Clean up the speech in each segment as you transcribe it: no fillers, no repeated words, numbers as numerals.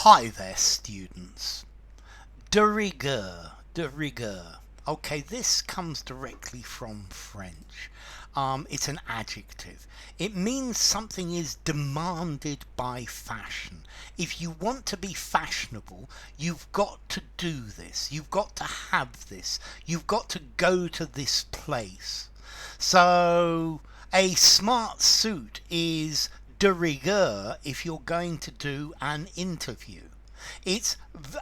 Hi there, students. De rigueur. Okay, this comes directly from French. It's an adjective. It means something is demanded by fashion. If you want to be fashionable, you've got to do this. You've got to have this. You've got to go to this place. So, a smart suit is de rigueur if you're going to do an interview. It's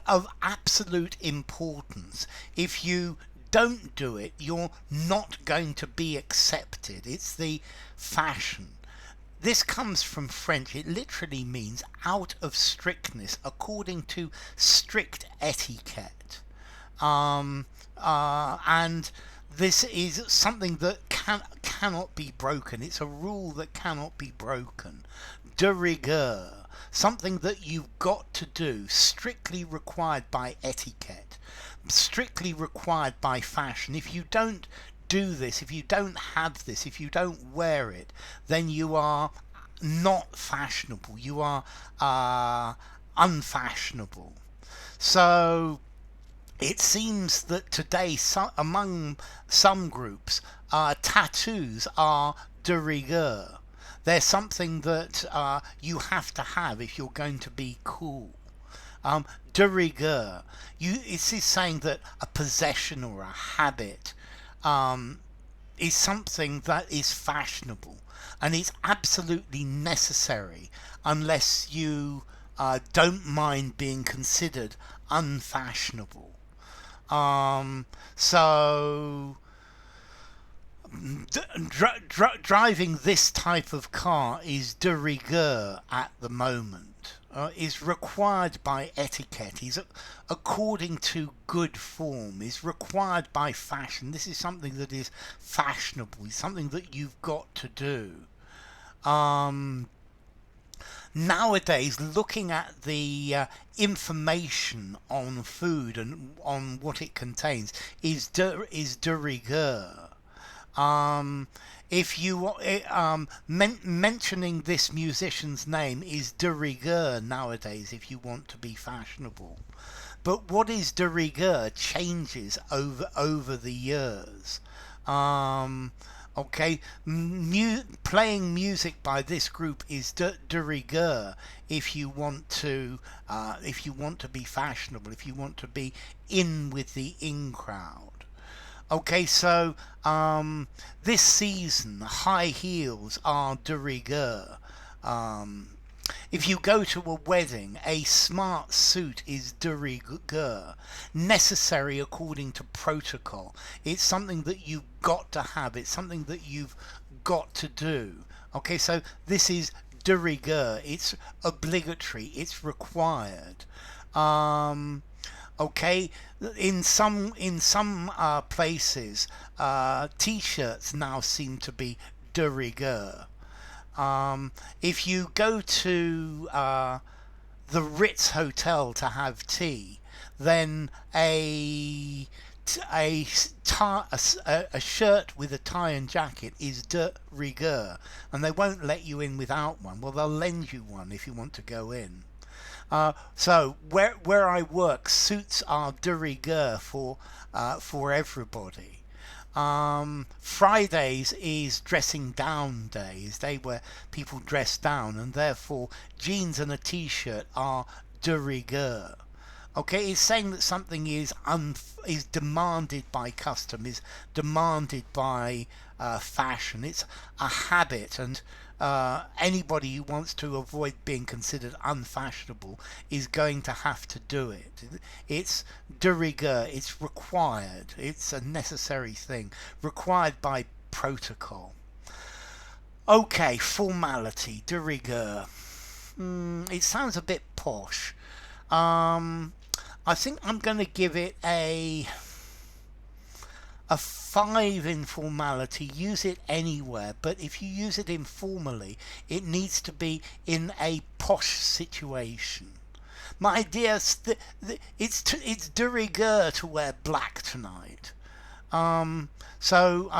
of absolute importance. If you don't do it, you're not going to be accepted. It's the fashion. This comes from French. It literally means out of strictness, according to strict etiquette. And this is something that cannot be broken. It's a rule that cannot be broken. De rigueur, something that you've got to do, strictly required by etiquette, strictly required by fashion. If you don't do this, if you don't have this, if you don't wear it, then you are not fashionable. You are unfashionable. So it seems that today, among some groups, tattoos are de rigueur. They're something that you have to have if you're going to be cool. De rigueur. This is saying that a possession or a habit is something that is fashionable and is absolutely necessary unless you don't mind being considered unfashionable. So driving this type of car is de rigueur at the moment. Is required by etiquette, is according to good form, is required by fashion. This is something that is fashionable, it's something that you've got to do. Nowadays, looking at the information on food and on what it contains is de rigueur. If you mentioning this musician's name is de rigueur nowadays if you want to be fashionable. But what is de rigueur changes over the years. Okay, playing music by this group is de rigueur if you want to be fashionable, if you want to be in with the in crowd. Okay, so this season, high heels are de rigueur. If you go to a wedding, a smart suit is de rigueur, necessary according to protocol. It's something that you've got to have. It's something that you've got to do. Okay, so this is de rigueur. It's obligatory. It's required. Okay, in some places, t-shirts now seem to be de rigueur. If you go to the Ritz Hotel to have tea, then a shirt with a tie and jacket is de rigueur, and they won't let you in without one. Well, they'll lend you one if you want to go in. So where I work, suits are de rigueur for everybody. Fridays is dressing down days, day where people dress down, and therefore jeans and a t-shirt are de rigueur. Okay, it's saying that something is demanded by custom, is demanded by fashion. It's a habit, and anybody who wants to avoid being considered unfashionable is going to have to do it. It's de rigueur. It's required. It's a necessary thing, required by protocol. Okay, formality, de rigueur. It sounds a bit posh. I think I'm going to give it a 5 in formality. Use it anywhere, but if you use it informally, it needs to be in a posh situation. My dear, it's de rigueur to wear black tonight. So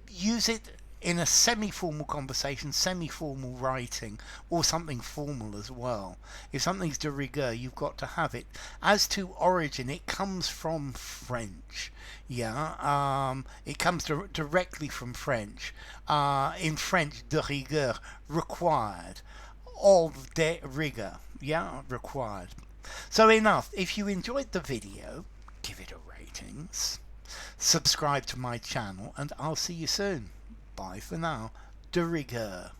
use it in a semi-formal conversation, semi-formal writing, or something formal as well. If something's de rigueur, you've got to have it. As to origin, it comes from French. Yeah, it comes directly from French. In French, de rigueur, required. Of de rigueur, yeah, required. So enough. If you enjoyed the video, give it a ratings, subscribe to my channel, and I'll see you soon. Bye for now. De rigueur.